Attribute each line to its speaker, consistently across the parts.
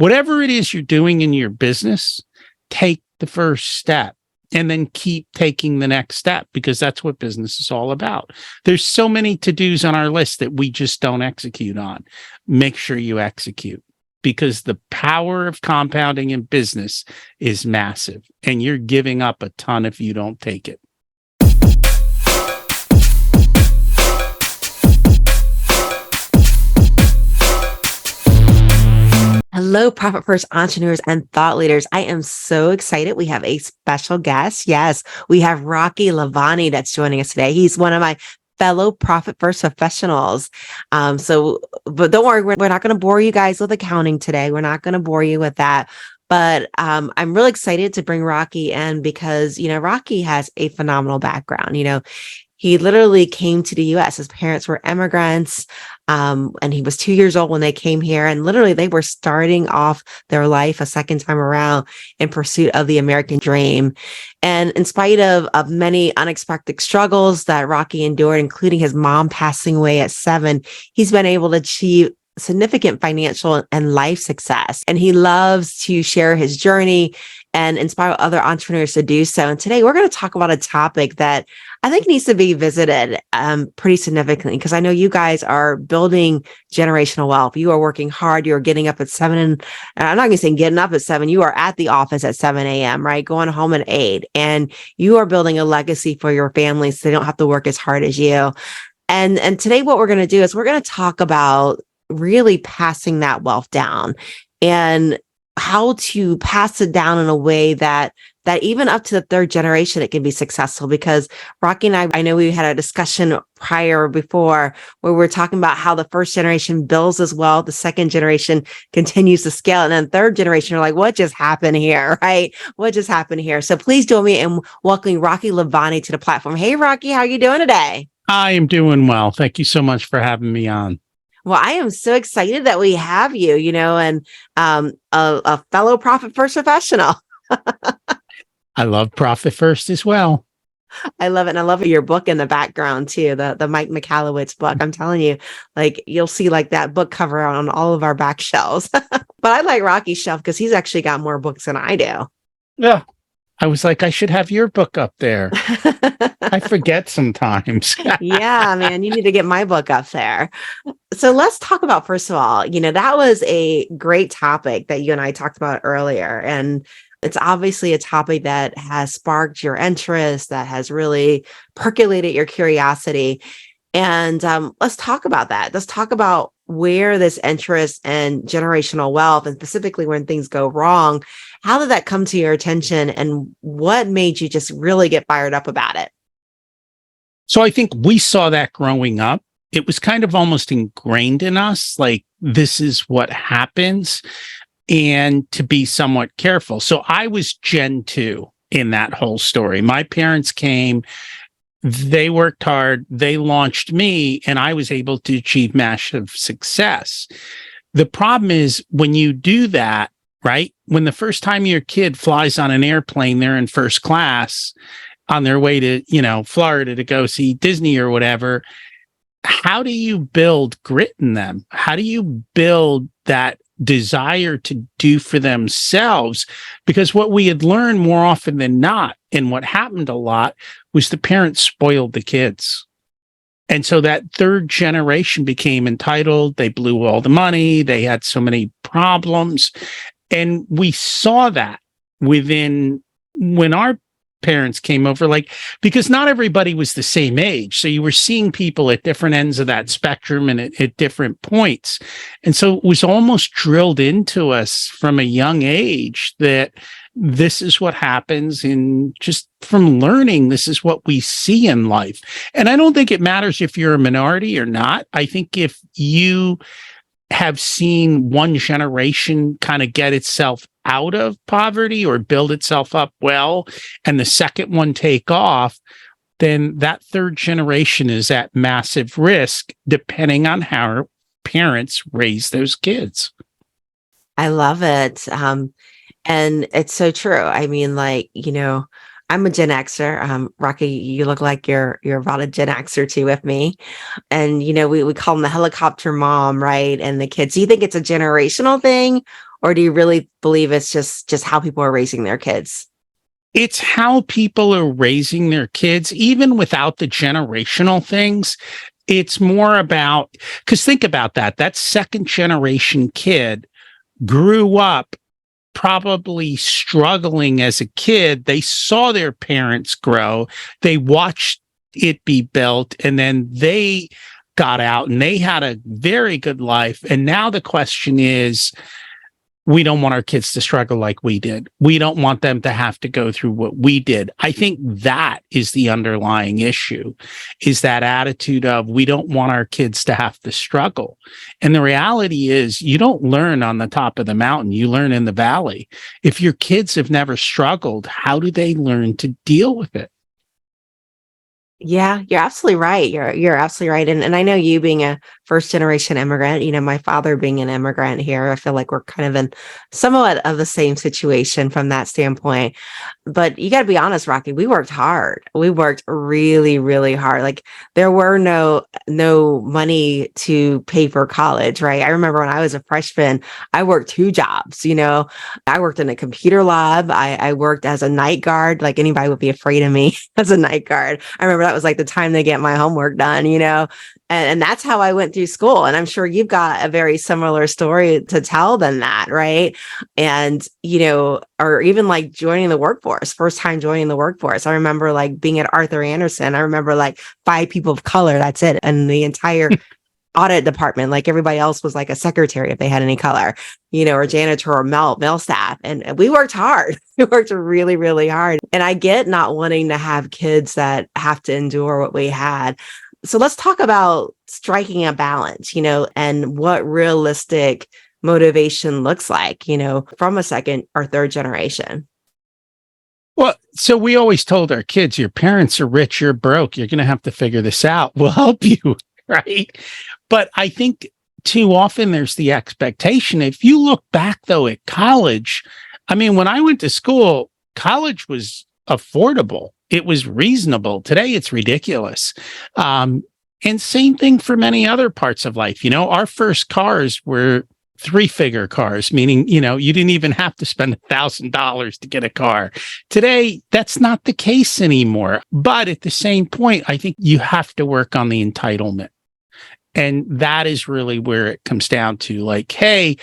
Speaker 1: Whatever it is you're doing in your business, take the first step and then keep taking the next step, because that's what business is all about. There's so many to-dos on our list that we just don't execute on. Make sure you execute, because the power of compounding in business is massive, and you're giving up a ton if you don't take it.
Speaker 2: Hello, Profit First entrepreneurs and thought leaders. I am so excited. We have a special guest. Yes, we have Rocky Lalvani that's joining us today. He's one of my fellow Profit First professionals. But don't worry, we're not going to bore you guys with accounting today. We're not going to bore you with that. But I'm really excited to bring Rocky in because, Rocky has a phenomenal background. He literally came to the U.S. His parents were immigrants, and he was 2 years old when they came here. And literally, they were starting off their life a second time around in pursuit of the American dream. And in spite of many unexpected struggles that Rocky endured, including his mom passing away at 7, he's been able to achieve significant financial and life success. And he loves to share his journey and inspire other entrepreneurs to do so. And today we're going to talk about a topic that I think needs to be visited pretty significantly, because I know you guys are building generational wealth. You are working hard. You're getting up at 7. And I'm not going to say getting up at 7. You are at the office at 7 a.m., right? Going home at 8. And you are building a legacy for your family so they don't have to work as hard as you. And today what we're going to do is we're going to talk about really passing that wealth down and how to pass it down in a way that even up to the third generation, it can be successful. Because Rocky and I know we had a discussion before where we're talking about how the first generation builds as well. The second generation continues to scale. And then third generation, you're like, what just happened here, right? What just happened here? So please join me in welcoming Rocky Lalvani to the platform. Hey, Rocky, how are you doing today?
Speaker 1: I am doing well. Thank you so much for having me on.
Speaker 2: Well, I am so excited that we have you, and a fellow Profit First professional.
Speaker 1: I love Profit First as well.
Speaker 2: I love it. And I love your book in the background too, the Mike Michalowicz book. I'm telling you, you'll see that book cover on all of our back shelves. But I like Rocky's shelf because he's actually got more books than I do.
Speaker 1: Yeah. I was like, I should have your book up there. I forget sometimes.
Speaker 2: Yeah, man, you need to get my book up there. So let's talk about, first of all, that was a great topic that you and I talked about earlier. And it's obviously a topic that has sparked your interest, that has really percolated your curiosity. And let's talk about that. Let's talk about where this interest in generational wealth, and specifically when things go wrong, how did that come to your attention and what made you just really get fired up about it?
Speaker 1: So I think we saw that growing up. It was kind of almost ingrained in us, like this is what happens, and to be somewhat careful. So I was Gen 2 in that whole story. My parents came, they worked hard, they launched me, and I was able to achieve massive success. The problem is when you do that, right? When the first time your kid flies on an airplane, they're in first class on their way to, Florida to go see Disney or whatever. How do you build grit in them? How do you build that desire to do for themselves? Because what we had learned more often than not, and what happened a lot, was the parents spoiled the kids. And so that third generation became entitled. They blew all the money. They had so many problems. And we saw that when our parents came over, because not everybody was the same age. So you were seeing people at different ends of that spectrum and at different points. And so it was almost drilled into us from a young age that this is what happens, and just from learning, this is what we see in life. And I don't think it matters if you're a minority or not. I think if you have seen one generation kind of get itself out of poverty or build itself up well, and the second one take off, then that third generation is at massive risk, depending on how parents raise those kids.
Speaker 2: I love it. And it's so true. I mean, I'm a Gen Xer. Rocky, you look like you're about a Gen Xer too with me. And, we call them the helicopter mom, right? And the kids. Do you think it's a generational thing, Or do you really believe it's just how people are raising their kids?
Speaker 1: It's how people are raising their kids, even without the generational things. It's more about, because think about that second generation kid grew up probably struggling as a kid. They saw their parents grow, they watched it be built, and then they got out and they had a very good life. And now the question is, we don't want our kids to struggle like we did. We don't want them to have to go through what we did. I think that is the underlying issue, is that attitude of we don't want our kids to have to struggle. And the reality is you don't learn on the top of the mountain, you learn in the valley. If your kids have never struggled, how do they learn to deal with it?
Speaker 2: Yeah, you're absolutely right. You're absolutely right. And I know you being a first generation immigrant, my father being an immigrant here, I feel like we're kind of in somewhat of the same situation from that standpoint. But you got to be honest, Rocky, we worked hard. We worked really, really hard. Like there were no money to pay for college, right? I remember when I was a freshman, I worked two jobs, I worked in a computer lab. I worked as a night guard, like anybody would be afraid of me as a night guard. I remember that was like the time to get my homework done, and that's how I went through school. And I'm sure you've got a very similar story to tell than that, right? And, or even like joining the workforce, first time joining the workforce. I remember like being at Arthur Anderson. I remember like 5 people of color, that's it. And the entire audit department, like everybody else was like a secretary if they had any color, or janitor or male staff. And we worked hard. We worked really, really hard. And I get not wanting to have kids that have to endure what we had. So let's talk about striking a balance, and what realistic motivation looks like, from a second or third generation.
Speaker 1: Well, so we always told our kids, your parents are rich, you're broke, you're going to have to figure this out. We'll help you, right? But I think too often there's the expectation. If you look back, though, at college, I mean, when I went to school, college was affordable. It was reasonable. Today, it's ridiculous. And same thing for many other parts of life. Our first cars were 3-figure cars, meaning, you didn't even have to spend $1,000 to get a car. Today, that's not the case anymore. But at the same point, I think you have to work on the entitlement. And that is really where it comes down to like, hey,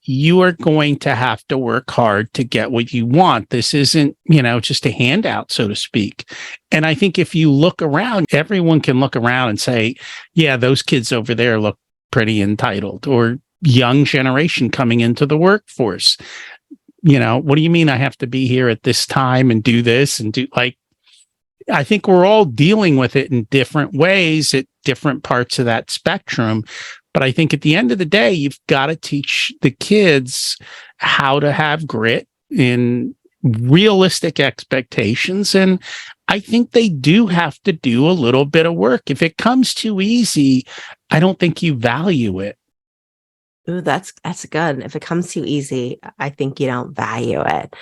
Speaker 1: you are going to have to work hard to get what you want. This isn't, just a handout, so to speak. And I think if you look around, everyone can look around and say, yeah, those kids over there look pretty entitled, or young generation coming into the workforce. What do you mean I have to be here at this time and do this and do like, I think we're all dealing with it in different ways at different parts of that spectrum. But I think at the end of the day, you've got to teach the kids how to have grit and realistic expectations. And I think they do have to do a little bit of work. If it comes too easy, I don't think you value it.
Speaker 2: Ooh, that's good. If it comes too easy, I think you don't value it.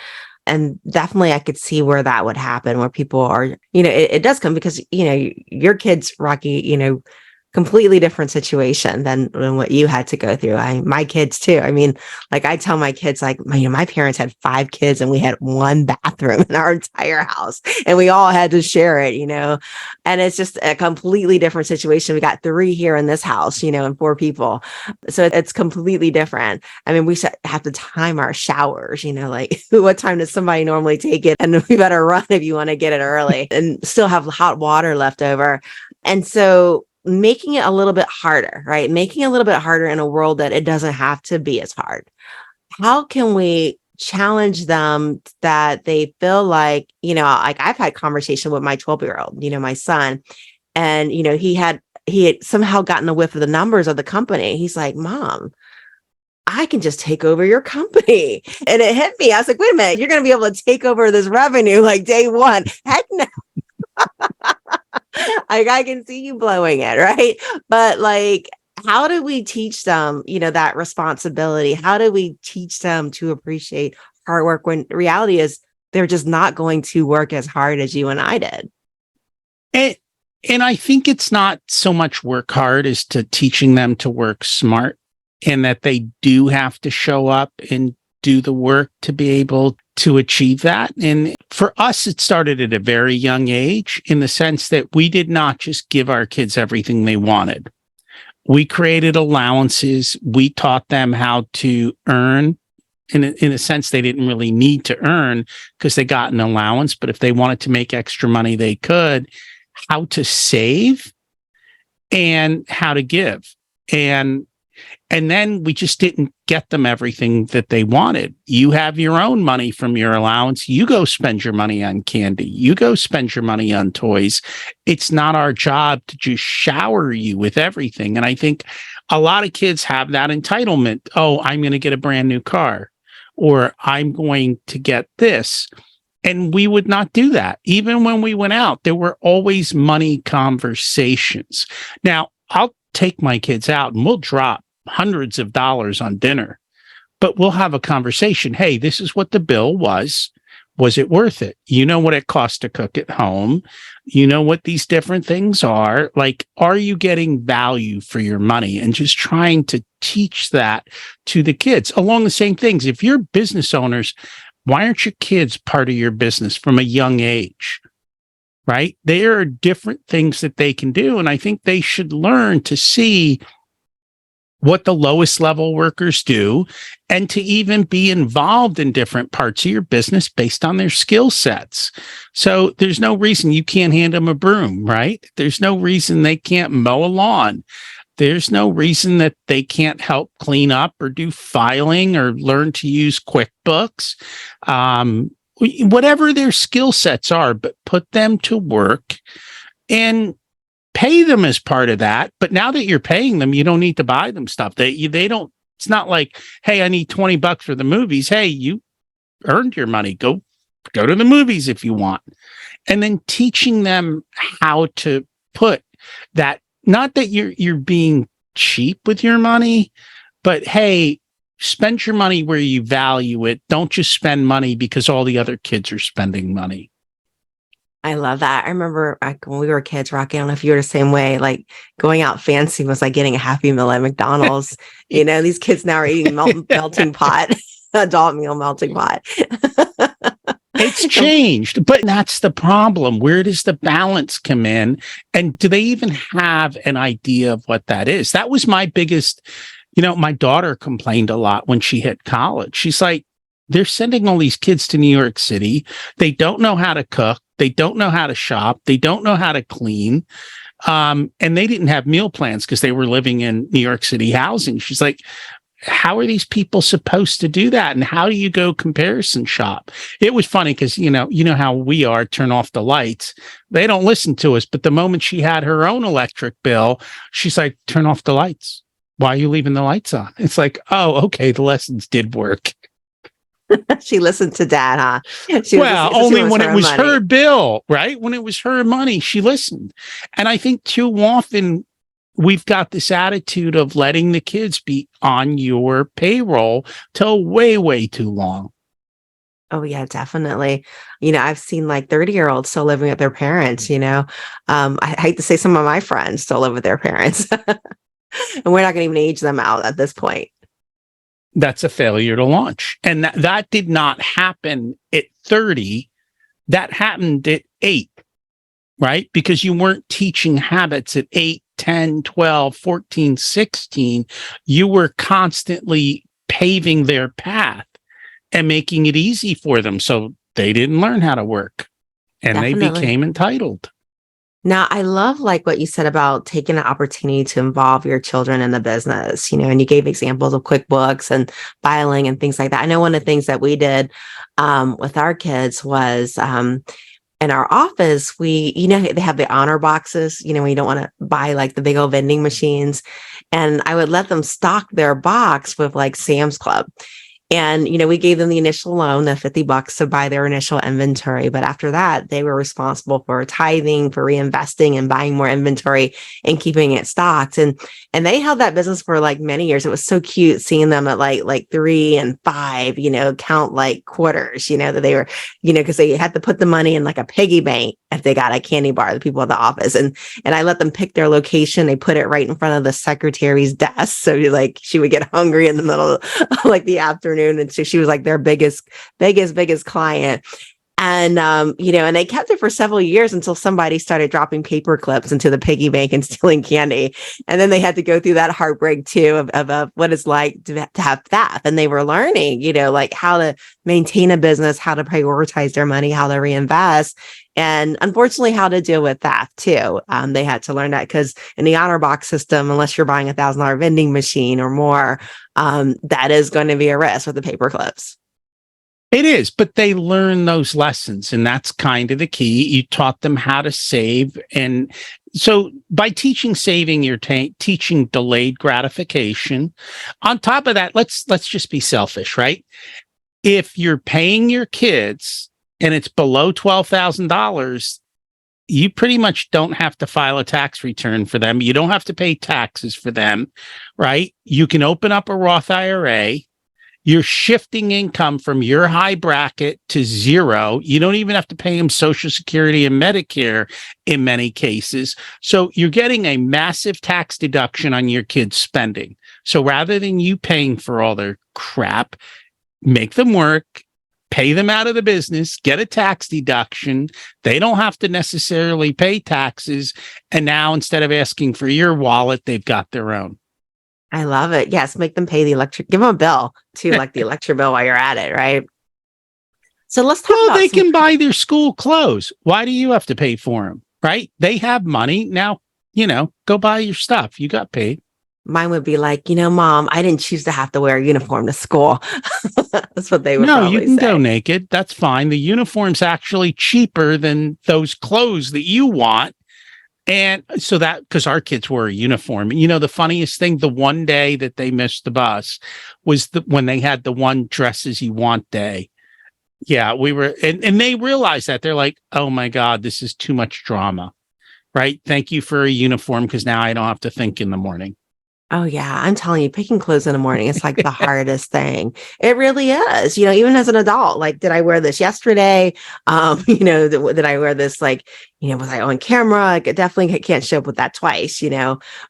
Speaker 2: And definitely I could see where that would happen, where people are, it does come because, your kids, Rocky, completely different situation than what you had to go through. My kids too. I mean, like I tell my kids, like, my parents had 5 kids and we had 1 bathroom in our entire house and we all had to share it, and it's just a completely different situation. We got 3 here in this house, and 4 people. So it's completely different. I mean, we have to time our showers, like what time does somebody normally take it? And we better run if you want to get it early and still have hot water left over. And so making it a little bit harder, right? Making it a little bit harder in a world that it doesn't have to be as hard. How can we challenge them that they feel like, like I've had conversation with my 12-year-old, my son, and, he had somehow gotten a whiff of the numbers of the company. He's like, Mom, I can just take over your company. And it hit me. I was like, wait a minute, you're going to be able to take over this revenue like day one. Heck no. Like I can see you blowing it, right? But like, how do we teach them, that responsibility? How do we teach them to appreciate hard work when the reality is they're just not going to work as hard as you and I did?
Speaker 1: And I think it's not so much work hard as to teaching them to work smart, and that they do have to show up and do the work to be able to achieve that. And for us, it started at a very young age in the sense that we did not just give our kids everything they wanted. We created allowances. We taught them how to earn. In a sense, they didn't really need to earn because they got an allowance. But if they wanted to make extra money, they could. How to save and how to give. And then we just didn't get them everything that they wanted. You have your own money from your allowance. You go spend your money on candy. You go spend your money on toys. It's not our job to just shower you with everything. And I think a lot of kids have that entitlement. Oh, I'm going to get a brand new car, or I'm going to get this. And we would not do that. Even when we went out, there were always money conversations. Now, I'll take my kids out and we'll drop hundreds of dollars on dinner, but we'll have a conversation. Hey, this is what the bill was. Was it worth it? You know what it costs to cook at home. You know what these different things are. Like, are you getting value for your money? And just trying to teach that to the kids along the same things. If you're business owners, why aren't your kids part of your business from a young age? Right? There are different things that they can do. And I think they should learn to see what the lowest level workers do and to even be involved in different parts of your business based on their skill sets. So there's no reason you can't hand them a broom, right? There's no reason they can't mow a lawn. There's no reason that they can't help clean up or do filing or learn to use QuickBooks. Whatever their skill sets are, but put them to work and pay them as part of that. But now that you're paying them, you don't need to buy them stuff. They don't, it's not like, hey, I need $20 for the movies. Hey, you earned your money. Go to the movies if you want. And then teaching them how to put that, not that you're being cheap with your money, but hey, spend your money where you value it. Don't just spend money because all the other kids are spending money.
Speaker 2: I love that. I remember back when we were kids, Rocky, I don't know if you were the same way, like going out fancy was like getting a Happy Meal at McDonald's. You know, these kids now are eating melting pot, adult meal melting pot.
Speaker 1: It's changed, but that's the problem. Where does the balance come in? And do they even have an idea of what that is? That was my biggest, my daughter complained a lot when she hit college. She's like, they're sending all these kids to New York City. They don't know how to cook. They don't know how to shop. They don't know how to clean. And they didn't have meal plans because they were living in New York City housing. She's like, how are these people supposed to do that? And how do you go comparison shop? It was funny because, you know how we are, turn off the lights. They don't listen to us. But the moment she had her own electric bill, she's like, turn off the lights. Why are you leaving the lights on? It's like, oh, okay. The lessons did work.
Speaker 2: She listened to dad, huh?
Speaker 1: Only when it was her bill, right? When it was her money, she listened. And I think too often we've got this attitude of letting the kids be on your payroll till way, way too long.
Speaker 2: Oh, yeah, definitely. I've seen like 30-year-olds still living with their parents, I hate to say some of my friends still live with their parents. And we're not going to even age them out at this point.
Speaker 1: That's a failure to launch. And that did not happen at 30. That happened at 8, right? Because you weren't teaching habits at 8, 10, 12, 14, 16. You were constantly paving their path and making it easy for them. So they didn't learn how to work and
Speaker 2: Definitely.
Speaker 1: They became entitled.
Speaker 2: Now, I love like what you said about taking an opportunity to involve your children in the business, and you gave examples of QuickBooks and filing and things like that. I know one of the things that we did with our kids was in our office, they have the honor boxes, when you don't want to buy like the big old vending machines. And I would let them stock their box with like Sam's Club. And, we gave them the initial loan, the $50 to buy their initial inventory. But after that, they were responsible for tithing, for reinvesting and buying more inventory and keeping it stocked. And they held that business for like many years. It was so cute seeing them at like 3 and 5, count like quarters, that they were, because they had to put the money in like a piggy bank if they got a candy bar, the people at the office. And I let them pick their location. They put it right in front of the secretary's desk. So like she would get hungry in the middle of like the afternoon afternoon. And so she was like their biggest client. And, and they kept it for several years until somebody started dropping paper clips into the piggy bank and stealing candy. And then they had to go through that heartbreak too of what it's like to have theft. And they were learning, like how to maintain a business, how to prioritize their money, how to reinvest, and unfortunately, how to deal with theft too. They had to learn that because in the honor box system, unless you're buying $1,000 vending machine or more, that is going to be a risk with the paper clips.
Speaker 1: It is, but they learn those lessons, and that's kind of the key. You taught them how to save. And so by teaching saving, you're teaching delayed gratification. On top of that, let's just be selfish, right? If you're paying your kids and it's below $12,000, you pretty much don't have to file a tax return for them. You don't have to pay taxes for them, right? You can open up a Roth IRA. You're shifting income from your high bracket to zero. You don't even have to pay them Social Security and Medicare in many cases. So you're getting a massive tax deduction on your kids' spending. So rather than you paying for all their crap, make them work, pay them out of the business, get a tax deduction. They don't have to necessarily pay taxes. And now instead of asking for your wallet, they've got their own.
Speaker 2: I love it. Yes. Make them pay give them a bill too, like the electric bill while you're at it. Right. So let's talk about
Speaker 1: they can buy their school clothes. Why do you have to pay for them? Right. They have money now, go buy your stuff. You got paid.
Speaker 2: Mine would be like, Mom, I didn't choose to have to wear a uniform to school. That's what they would
Speaker 1: No, you can
Speaker 2: say.
Speaker 1: go naked. That's fine. The uniform's actually cheaper than those clothes that you want. And so because our kids wore a uniform, the funniest thing, the one day that they missed the bus was when they had the one dresses you want day. Yeah, we were, and they realized that. They're like, oh my God, this is too much drama, right? Thank you for a uniform because now I don't have to think in the morning.
Speaker 2: Oh yeah, I'm telling you, picking clothes in the morning is like the hardest thing. It really is. Even as an adult, like, did I wear this yesterday? Did I wear this was I on camera? I definitely can't show up with that twice,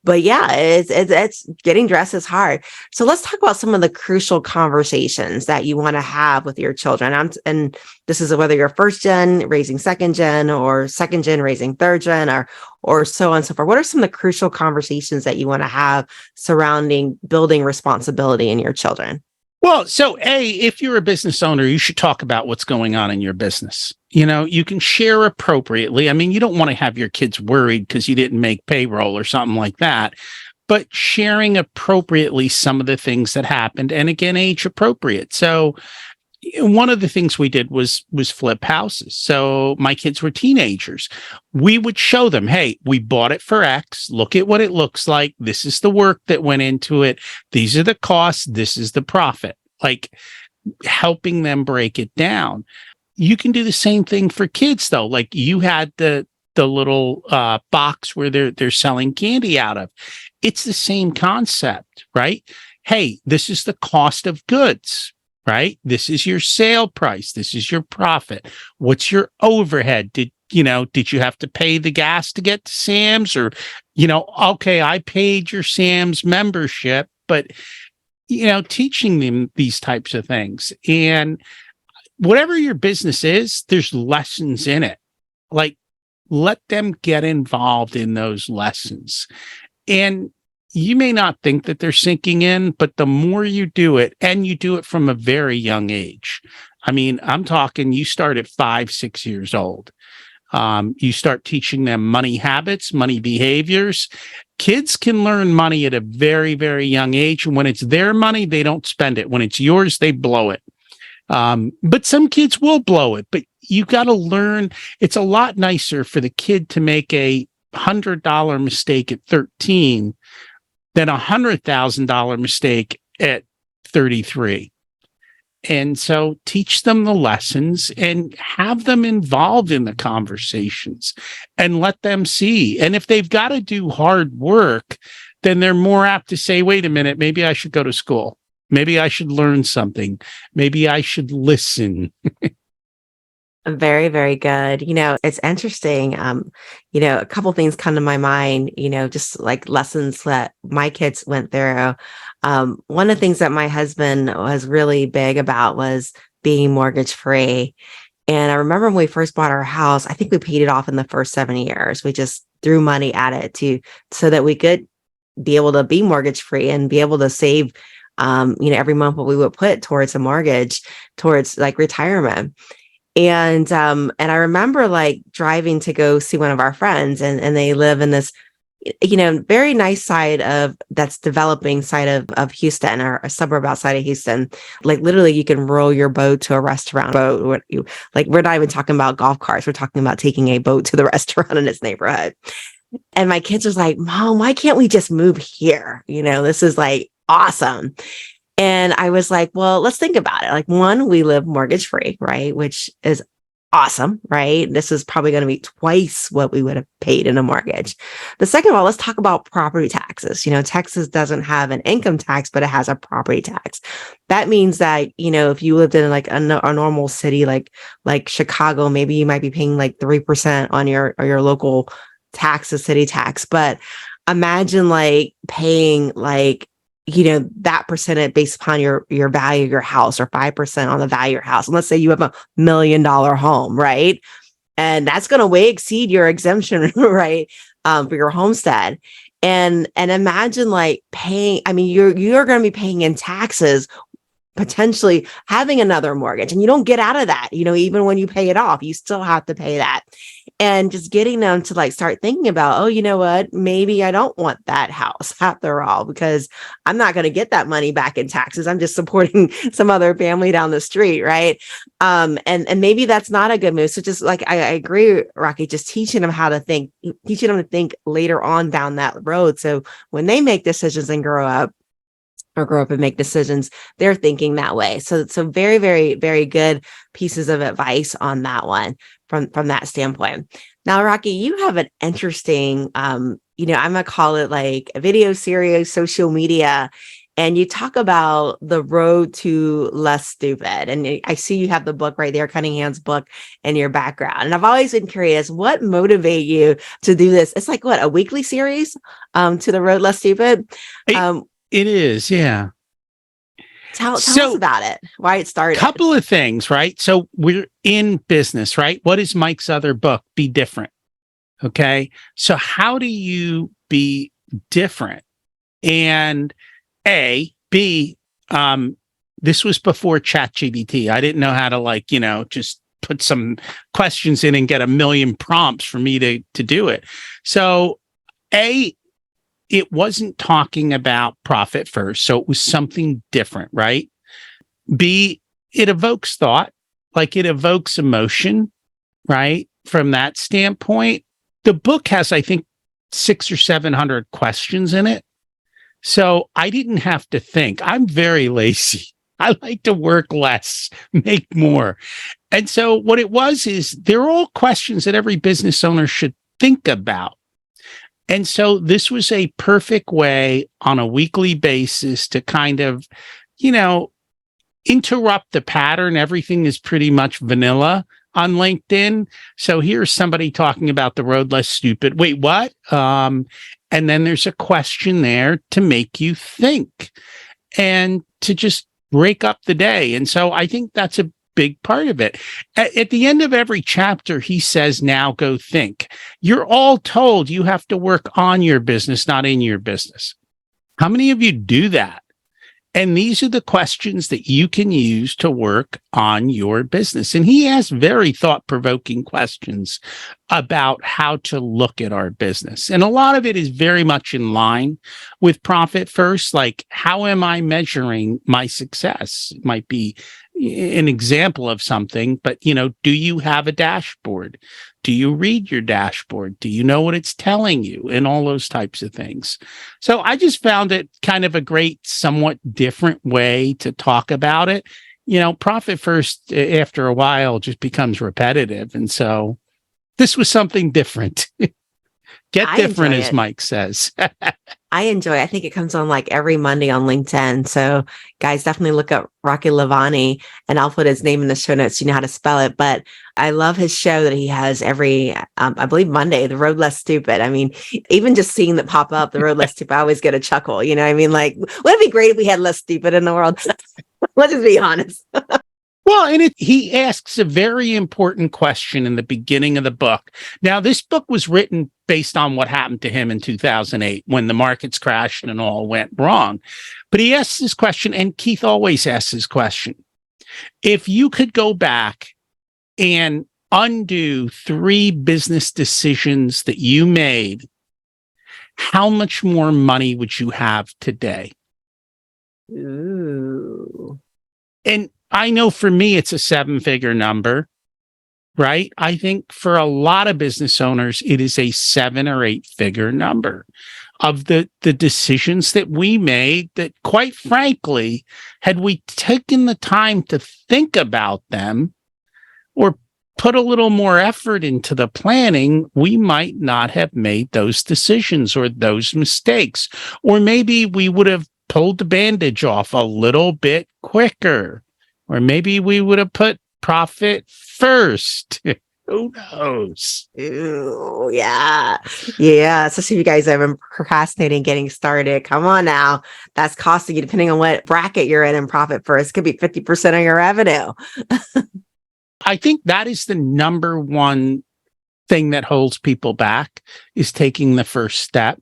Speaker 2: But yeah, it's getting dressed is hard. So let's talk about some of the crucial conversations that you want to have with your children. And this is whether you're first gen raising second gen or second gen raising third gen or so on and so forth. What are some of the crucial conversations that you want to have surrounding building responsibility in your children?
Speaker 1: Well, so if you're a business owner, you should talk about what's going on in your business. You can share appropriately. I mean, you don't want to have your kids worried because you didn't make payroll or something like that, but sharing appropriately some of the things that happened, and again, age appropriate. So one of the things we did was flip houses. So my kids were teenagers. We would show them, hey, we bought it for X. Look at what it looks like. This is the work that went into it. These are the costs. This is the profit. Like helping them break it down. You can do the same thing for kids, though. Like you had the little box where they're selling candy out of. It's the same concept, right? Hey, this is the cost of goods. Right? This is your sale price. This is your profit. What's your overhead? Did you have to pay the gas to get to Sam's or, okay, I paid your Sam's membership, but, teaching them these types of things. And whatever your business is, there's lessons in it. Like, let them get involved in those lessons. And you may not think that they're sinking in, but the more you do it, and you do it from a very young age. I mean, I'm talking, you start at 5, 6 years old. You start teaching them money habits, money behaviors. Kids can learn money at a very, very young age. And when it's their money, they don't spend it. When it's yours, they blow it. But some kids will blow it, but you got to learn. It's a lot nicer for the kid to make a $100 mistake at 13 than a $100,000 mistake at 33. And so teach them the lessons and have them involved in the conversations and let them see. And if they've got to do hard work, then they're more apt to say, wait a minute, maybe I should go to school. Maybe I should learn something. Maybe I should listen.
Speaker 2: Very, very good. It's interesting. A couple things come to my mind, just like lessons that my kids went through. One of the things that my husband was really big about was being mortgage free. And I remember when we first bought our house, I think we paid it off in the first 7 years. We just threw money at it so that we could be able to be mortgage free and be able to save, every month what we would put towards a mortgage, towards like retirement. And I remember like driving to go see one of our friends, and they live in this, very nice side of that's developing side of Houston, or a suburb outside of Houston. Like literally you can row your boat to a restaurant boat. We're not even talking about golf carts. We're talking about taking a boat to the restaurant in its neighborhood. And my kids was like, Mom, why can't we just move here? This is like awesome. And I was like, well, let's think about it. Like, one, we live mortgage free, right? Which is awesome, right? This is probably going to be twice what we would have paid in a mortgage. The second of all, let's talk about property taxes. Texas doesn't have an income tax, but it has a property tax. That means that, if you lived in like a normal city, like Chicago, maybe you might be paying like 3% on your local taxes, city tax. But imagine like paying like, that percentage based upon your value of your house, or 5% on the value of your house. And let's say you have $1 million home, right? And that's going to way exceed your exemption, right? For your homestead. And imagine like paying, I mean, you're going to be paying in taxes, potentially having another mortgage, and you don't get out of that. Even when you pay it off, you still have to pay that. And just getting them to like start thinking about, oh, you know what, maybe I don't want that house after all, because I'm not going to get that money back in taxes. I'm just supporting some other family down the street, right? And maybe that's not a good move. So just like I agree, Rocky, just teaching them how to think, teaching them to think later on down that road. So when they make decisions and grow up and make decisions, they're thinking that way. So very, very, very good pieces of advice on that one from that standpoint. Now, Rocky, you have an interesting, I'm going to call it like a video series, social media, and you talk about the road to less stupid. And I see you have the book right there, Cunningham's book, in your background. And I've always been curious, what motivated you to do this? It's like a weekly series to the road less stupid.
Speaker 1: It is, yeah.
Speaker 2: Tell us about it, why it started.
Speaker 1: Couple of things, right? So we're in business, right? What is Mike's other book? Be different. Okay. So how do you be different? And B, this was before ChatGPT. I didn't know how to just put some questions in and get 1 million prompts for me to do it. So it wasn't talking about profit first. So it was something different, right? B, it evokes thought, like it evokes emotion, right? From that standpoint, the book has, I think, 600 or 700 questions in it. So I didn't have to think. I'm very lazy. I like to work less, make more. And so what it was is they're all questions that every business owner should think about. And so this was a perfect way on a weekly basis to kind of, interrupt the pattern. Everything is pretty much vanilla on LinkedIn. So here's somebody talking about the road less stupid. Wait, what? And then there's a question there to make you think and to just break up the day. And so I think that's a big part of it. At the end of every chapter, he says, now go think. You're all told you have to work on your business, not in your business. How many of you do that? And these are the questions that you can use to work on your business. And he has very thought-provoking questions about how to look at our business. And a lot of it is very much in line with profit first. Like, how am I measuring my success? It might be an example of something, but, do you have a dashboard? Do you read your dashboard? Do you know what it's telling you? And all those types of things. So I just found it kind of a great, somewhat different way to talk about it. Profit first, after a while, just becomes repetitive. And so this was something different. Get different, as Mike says.
Speaker 2: I enjoy it. I think it comes on like every Monday on LinkedIn. So guys, definitely look up Rocky Lalvani, and I'll put his name in the show notes so you know how to spell it. But I love his show that he has every, I believe Monday, The Road Less Stupid. I mean, even just seeing that pop up, The Road Less Stupid, I always get a chuckle. You know what I mean? Like, wouldn't it be great if we had less stupid in the world? Let's just be honest.
Speaker 1: Well, and he asks a very important question in the beginning of the book. Now, this book was written based on what happened to him in 2008 when the markets crashed and all went wrong. But he asks this question, and Keith always asks this question. If you could go back and undo 3 business decisions that you made, how much more money would you have today?
Speaker 2: Ooh.
Speaker 1: And I know for me, it's a 7-figure number, right? I think for a lot of business owners, it is a 7 or 8-figure number of the decisions that we made that, quite frankly, had we taken the time to think about them or put a little more effort into the planning, we might not have made those decisions or those mistakes. Or maybe we would have pulled the bandage off a little bit quicker. Or maybe we would have put profit first. Who knows?
Speaker 2: Ooh, yeah. Yeah. Especially if you guys have been procrastinating getting started. Come on now. That's costing you, depending on what bracket you're in profit first. It could be 50% of your revenue.
Speaker 1: I think that is the number one thing that holds people back, is taking the first step.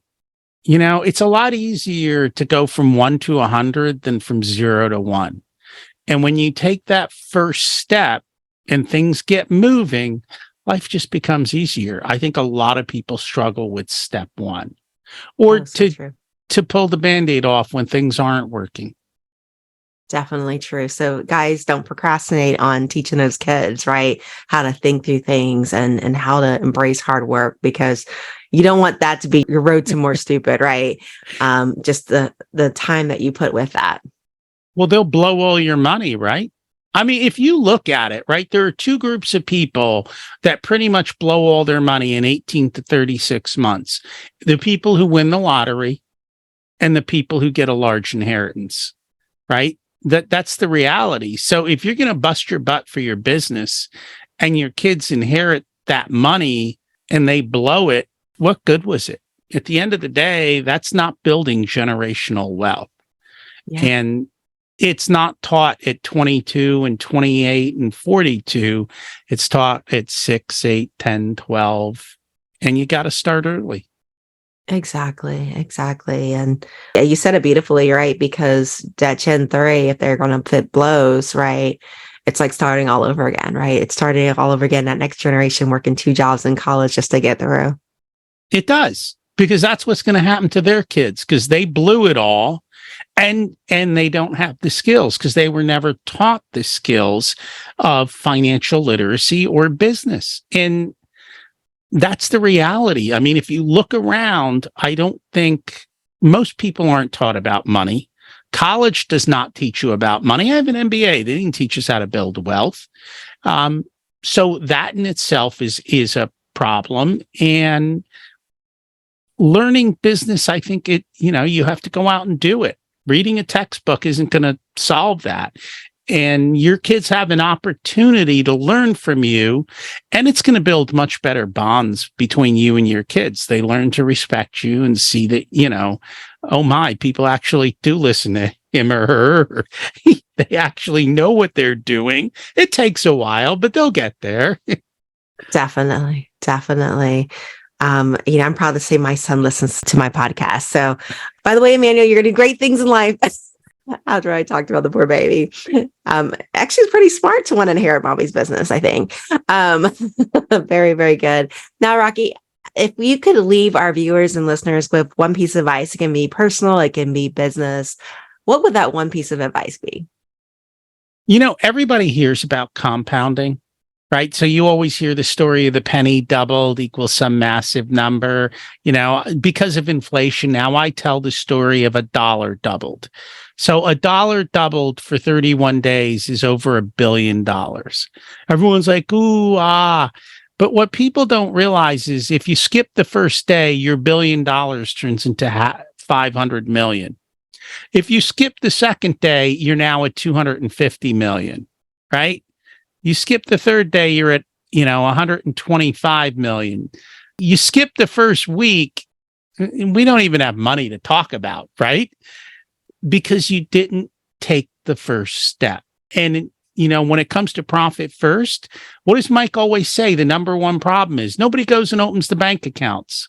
Speaker 1: You know, it's a lot easier to go from 1 to 100 than from 0 to 1. And when you take that first step and things get moving, life just becomes easier. I think a lot of people struggle with step 1, or to pull the Band-Aid off when things aren't working.
Speaker 2: Definitely true. So guys, don't procrastinate on teaching those kids, right? How to think through things and how to embrace hard work, because you don't want that to be your road to more stupid, right? Just the time that you put with that.
Speaker 1: Well, they'll blow all your money, right? I mean, if you look at it, right, there are 2 groups of people that pretty much blow all their money in 18 to 36 months. The people who win the lottery and the people who get a large inheritance, right? That's the reality. So if you're going to bust your butt for your business and your kids inherit that money and they blow it, what good was it? At the end of the day, that's not building generational wealth. Yeah. And it's not taught at 22 and 28 and 42. It's taught at 6, 8, 10, 12. And you got to start early.
Speaker 2: Exactly. And you said it beautifully, right? Because that Gen 3, if they're going to fit blows, right? It's like starting all over again, right? It's starting all over again. That next generation working 2 jobs in college just to get through.
Speaker 1: It does, because that's what's going to happen to their kids, because they blew it all. And they don't have the skills because they were never taught the skills of financial literacy or business. And that's the reality. I mean, if you look around, I don't think most people aren't taught about money. College does not teach you about money. I have an MBA. They didn't teach us how to build wealth. So that in itself is a problem. And learning business, I think you have to go out and do it. Reading a textbook isn't going to solve that. And your kids have an opportunity to learn from you, and it's going to build much better bonds between you and your kids. They learn to respect you and see that, oh my, people actually do listen to him or her. They actually know what they're doing. It takes a while, but they'll get there.
Speaker 2: Definitely. I'm proud to say my son listens to my podcast. So, by the way, Emmanuel, you're going to do great things in life. After I talked about the poor baby, actually, it's pretty smart to want to inherit mommy's business, I think. Very, very good. Now, Rocky, if you could leave our viewers and listeners with one piece of advice, it can be personal, it can be business. What would that one piece of advice be?
Speaker 1: Everybody hears about compounding. Right. So you always hear the story of the penny doubled equals some massive number, because of inflation. Now I tell the story of $1 doubled. So $1 doubled for 31 days is over $1 billion. Everyone's like, ooh, ah. But what people don't realize is if you skip the first day, your $1 billion turns into 500 million. If you skip the second day, you're now at 250 million, right? You skip the third day, you're at, 125 million. You skip the first week, and we don't even have money to talk about, right? Because you didn't take the first step. And, when it comes to profit first, what does Mike always say? The number one problem is nobody goes and opens the bank accounts,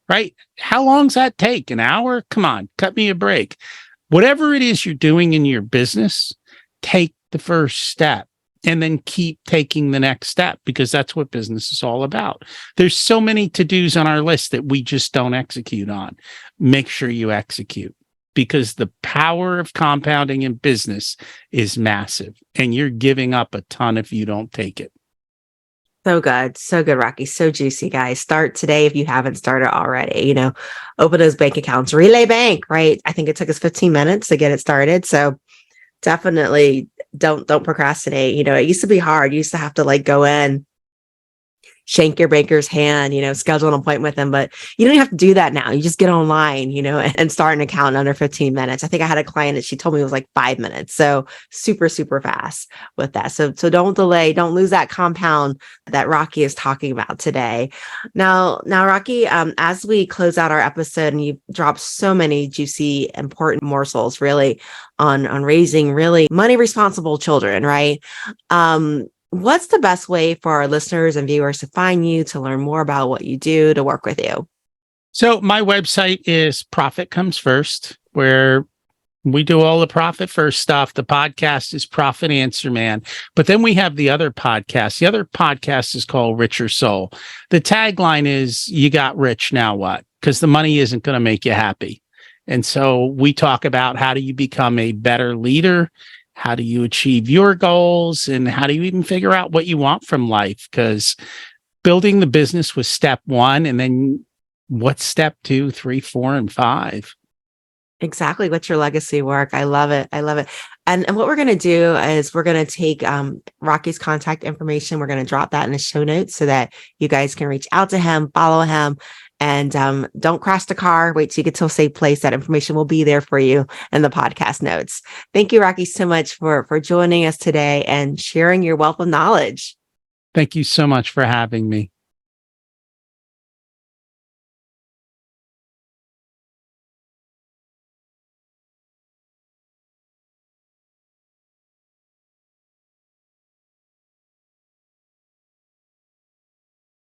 Speaker 1: right? How long does that take? An hour? Come on, cut me a break. Whatever it is you're doing in your business, take the first step and then keep taking the next step, because that's what business is all about. There's so many to-dos on our list that we just don't execute on. Make sure you execute, because the power of compounding in business is massive, and you're giving up a ton if you don't take it.
Speaker 2: So good. So good, Rocky. So juicy, guys. Start today if you haven't started already. Open those bank accounts. Relay Bank, right? I think it took us 15 minutes to get it started. So definitely don't procrastinate. It used to be hard. You used to have to go in, shake your banker's hand, schedule an appointment with them. But you don't have to do that now. You just get online, and start an account in under 15 minutes. I think I had a client that she told me it was 5 minutes. So super, super fast with that. So don't delay. Don't lose that compound that Rocky is talking about today. Now, Rocky, as we close out our episode, and you've dropped so many juicy, important morsels really on raising really money responsible children, right? What's the best way for our listeners and viewers to find you, to learn more about what you do, to work with you?
Speaker 1: So my website is Profit Comes First, where we do all the profit first stuff. The podcast is Profit Answer Man. But then we have the other podcast. The other podcast is called Richer Soul. The tagline is, you got rich, now what? Because the money isn't going to make you happy. And so we talk about, how do you become a better leader? How do you achieve your goals? And how do you even figure out what you want from life? Because building the business was step one. And then what's step 2, 3, 4, and 5?
Speaker 2: Exactly. What's your legacy work? I love it. I love it. And what we're going to do is we're going to take Rocky's contact information. We're going to drop that in the show notes so that you guys can reach out to him, follow him. And don't crash the car. Wait till you get to a safe place. That information will be there for you in the podcast notes. Thank you, Rocky, so much for joining us today and sharing your wealth of knowledge.
Speaker 1: Thank you so much for having me.